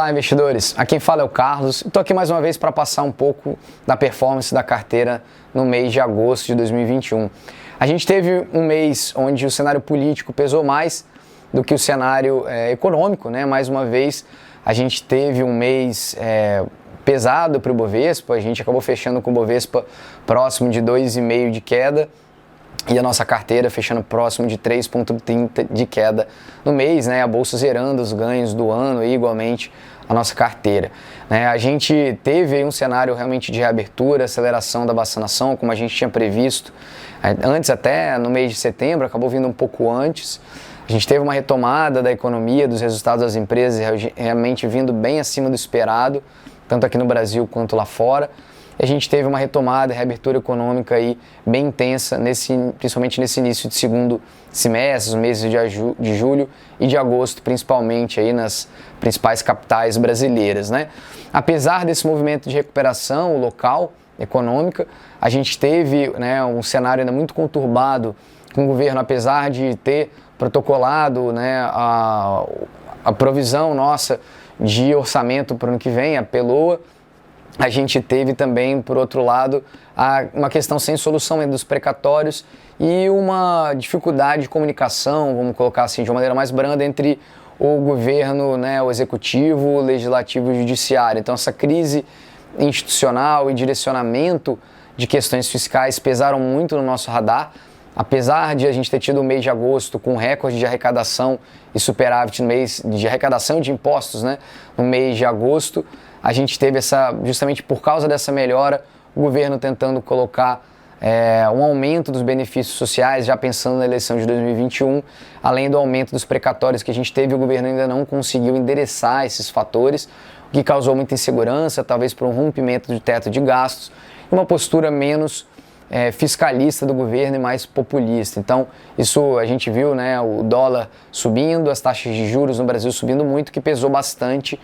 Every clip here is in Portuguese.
Olá, investidores. Aqui quem fala é o Carlos. Estou aqui mais uma vez para passar um pouco da performance da carteira no mês de agosto de 2021. A gente teve um mês onde o cenário político pesou mais do que o cenário econômico, né? Mais uma vez, a gente teve um mês pesado para o Bovespa. A gente acabou fechando com o Bovespa próximo de 2,5% de queda. E a nossa carteira fechando próximo de 3,30% de queda no mês, né? A bolsa zerando os ganhos do ano e igualmente a nossa carteira. A gente teve aí um cenário realmente de reabertura, aceleração da vacinação, como a gente tinha previsto. Antes até no mês de setembro, acabou vindo um pouco antes. A gente teve uma retomada da economia, dos resultados das empresas realmente vindo bem acima do esperado, tanto aqui no Brasil quanto lá fora. A gente teve uma retomada, reabertura econômica aí bem intensa, principalmente nesse início de segundo semestre, os meses de julho e de agosto, principalmente aí nas principais capitais brasileiras, né? Apesar desse movimento de recuperação local, econômica, a gente teve, né, um cenário ainda muito conturbado com o governo, apesar de ter protocolado, né, a provisão nossa de orçamento para o ano que vem, a PELOA. A gente teve também, por outro lado, uma questão sem solução dos precatórios e uma dificuldade de comunicação, vamos colocar assim, de uma maneira mais branda, entre o governo, né, o executivo, o legislativo e o judiciário. Então, essa crise institucional e direcionamento de questões fiscais pesaram muito no nosso radar. Apesar de a gente ter tido o mês de agosto com recorde de arrecadação e superávit no mês de arrecadação de impostos, né, no mês de agosto, a gente teve justamente por causa dessa melhora, o governo tentando colocar um aumento dos benefícios sociais, já pensando na eleição de 2021, além do aumento dos precatórios que a gente teve, o governo ainda não conseguiu endereçar esses fatores, o que causou muita insegurança, talvez por um rompimento de teto de gastos, e uma postura menos fiscalista do governo e mais populista. Então, isso a gente viu, né, o dólar subindo, as taxas de juros no Brasil subindo muito, que pesou bastante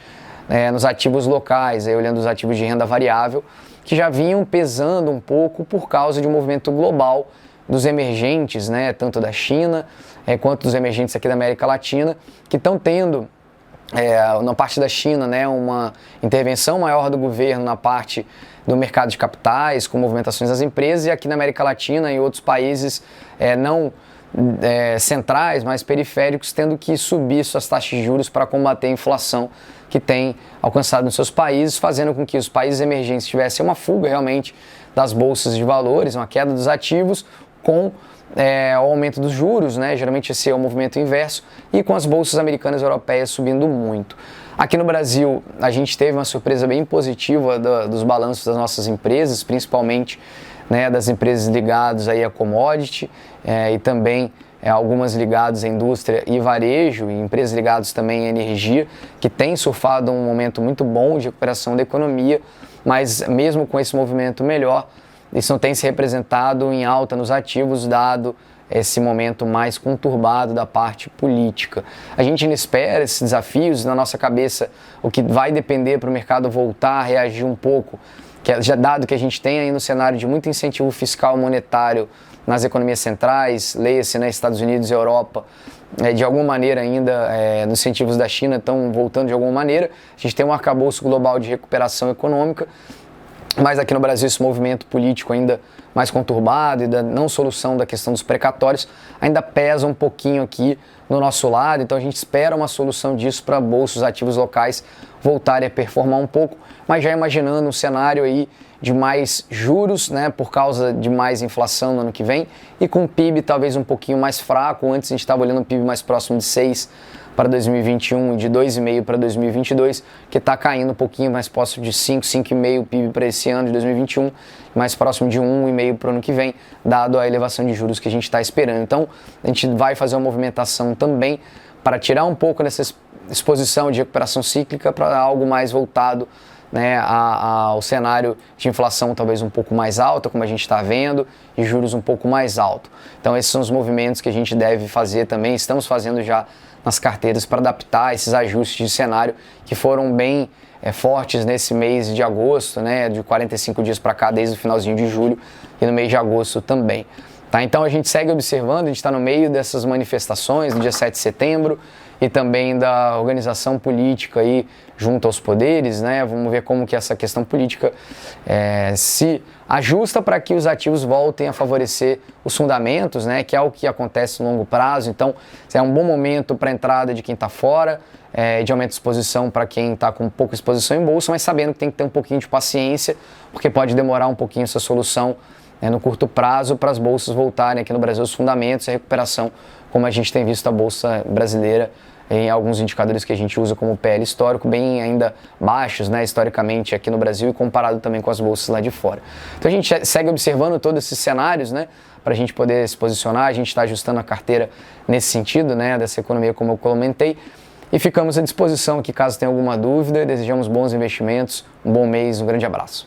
nos ativos locais, aí olhando os ativos de renda variável, que já vinham pesando um pouco por causa de um movimento global dos emergentes, né, tanto da China quanto dos emergentes aqui da América Latina, que estão tendo, na parte da China, né, uma intervenção maior do governo na parte do mercado de capitais, com movimentações das empresas, e aqui na América Latina e outros países não centrais, mais periféricos, tendo que subir suas taxas de juros para combater a inflação que tem alcançado nos seus países, fazendo com que os países emergentes tivessem uma fuga realmente das bolsas de valores, uma queda dos ativos, com o aumento dos juros, né? Geralmente esse é o movimento inverso, e com as bolsas americanas e europeias subindo muito. Aqui no Brasil, a gente teve uma surpresa bem positiva dos balanços das nossas empresas, principalmente, né, das empresas ligadas aí a commodity e também algumas ligadas à indústria e varejo, e empresas ligadas também à energia, que têm surfado um momento muito bom de recuperação da economia, mas mesmo com esse movimento melhor, isso não tem se representado em alta nos ativos, dado esse momento mais conturbado da parte política. A gente ainda espera esses desafios, na nossa cabeça o que vai depender para o mercado voltar a reagir um pouco, já dado que a gente tem aí no cenário de muito incentivo fiscal e monetário nas economias centrais, leia-se, né, Estados Unidos e Europa, de alguma maneira ainda, nos incentivos da China estão voltando de alguma maneira. A gente tem um arcabouço global de recuperação econômica, mas aqui no Brasil esse movimento político ainda mais conturbado e da não solução da questão dos precatórios ainda pesa um pouquinho aqui no nosso lado, então a gente espera uma solução disso para bolsas ativos locais voltarem a performar um pouco, mas já imaginando um cenário aí de mais juros, né, por causa de mais inflação no ano que vem, e com o PIB talvez um pouquinho mais fraco. Antes a gente estava olhando um PIB mais próximo de 6 para 2021 e de 2,5 para 2022, que está caindo um pouquinho mais próximo de 5,5 PIB para esse ano de 2021, mais próximo de 1,5 para o ano que vem, dado a elevação de juros que a gente está esperando. Então, a gente vai fazer uma movimentação também para tirar um pouco dessa exposição de recuperação cíclica para algo mais voltado, né, ao cenário de inflação talvez um pouco mais alta, como a gente está vendo, e juros um pouco mais alto. Então esses são os movimentos que a gente deve fazer também, estamos fazendo já nas carteiras para adaptar esses ajustes de cenário que foram bem fortes nesse mês de agosto, né, de 45 dias para cá, desde o finalzinho de julho, e no mês de agosto também. Tá? Então a gente segue observando, a gente está no meio dessas manifestações no dia 7 de setembro e também da organização política aí junto aos poderes, né? Vamos ver como que essa questão política se ajusta para que os ativos voltem a favorecer os fundamentos, né? Que é o que acontece no longo prazo. Então é um bom momento para a entrada de quem está fora, de aumento de exposição para quem está com pouca exposição em bolsa, mas sabendo que tem que ter um pouquinho de paciência, porque pode demorar um pouquinho essa solução no curto prazo para as bolsas voltarem aqui no Brasil, os fundamentos e a recuperação, como a gente tem visto a Bolsa Brasileira em alguns indicadores que a gente usa como PL histórico, bem ainda baixos, né, historicamente aqui no Brasil e comparado também com as bolsas lá de fora. Então a gente segue observando todos esses cenários, né, para a gente poder se posicionar, a gente está ajustando a carteira nesse sentido, né, dessa economia como eu comentei, e ficamos à disposição aqui caso tenha alguma dúvida. Desejamos bons investimentos, um bom mês, um grande abraço.